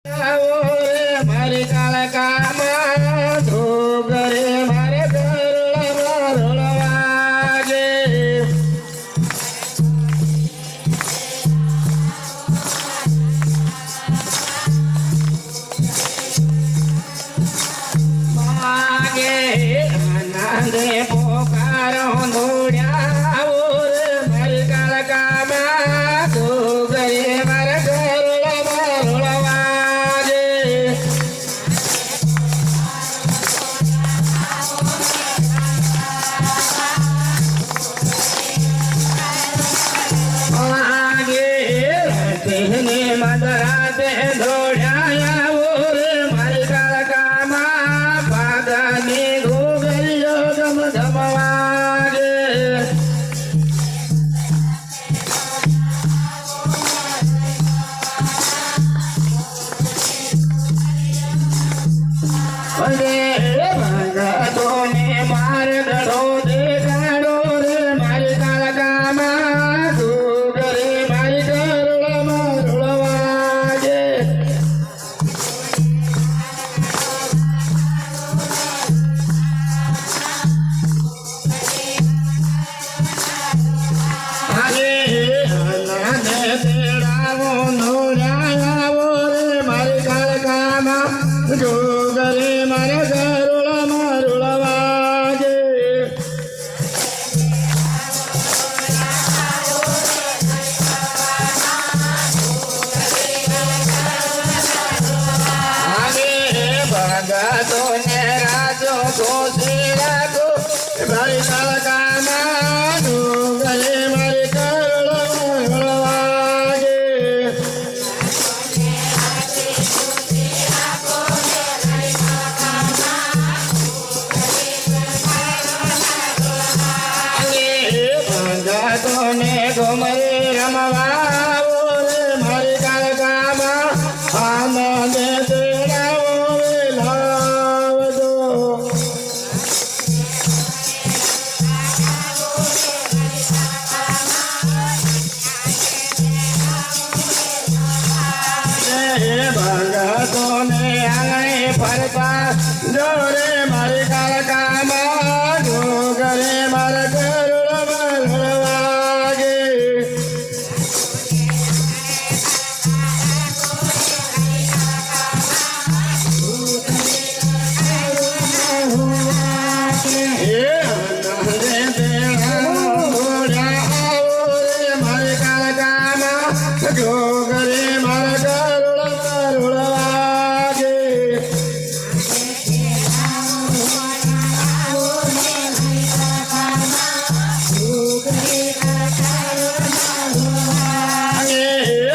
મારી કાળકામાં ધોગરે મારે ગરળમાં રોળવાગે માગે આનંદે પોકારો દોડ્યા મારી કાળકામાં ધોગરે મારે ગરળમાં રોળવાગે મદરાતે દોડ્યા મારી કાળકામાં પાદાની ઘોઘરીઓ ધમધમવાગે ભગતોને માર ગળો દેખાડો રે મારી કાળકામાં ઘોઘરે મારી ગરળમાં રોળવાગે આગે આનંદે તેડાવો નોરાવો રે મારી કાળકામાં ઘોઘરે મારા ગરળમાં રોળવાગે આગે ભગતોને રાજો ઘોષી રાખો મારી કાળકામાં ઘોઘરે મારી ગરળમાં રોળવાગે ભગતોને ઘુમરે રમવાવો રે મારી કાળકામાં આનંદે તેડાવો રે લાવજો ભગતોને આંગણે ફરતા જોરે મારી કાળકામાં ઘોઘરે મારા ગરળમાં રોળવાગે ઘોઘરે મારા ગરળમાં રોળવાગે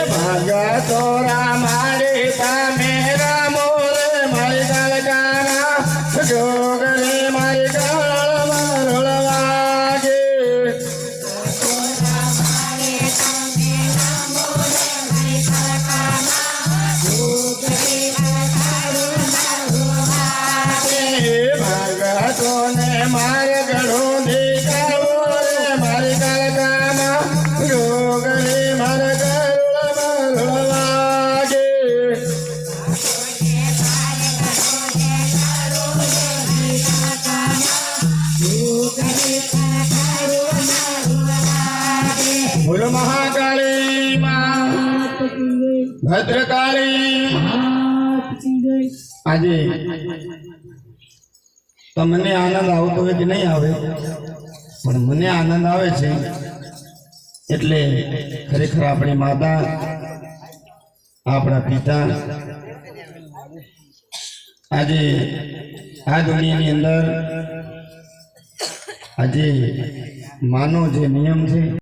ભગતોરા મારે તમે રામો રે મારી કાળકામાં ઘોઘરે મારી ગરળમાં રોળવાગે ભગતોને મારે ગળો દેખાવો રે મારી કાળકામાં ઘોઘરે મારા ગરળમાં રોળવાગે બોલો મહાકાળી માં ભદ્રકાળી આજે તમને આનંદ આવતો હોય કે નહીં આવે પણ મને આનંદ આવે છે એટલે ખરેખર આપણી માતા આપણા પિતા આજે આ દુનિયાની અંદર આજે માનો જે નિયમ છે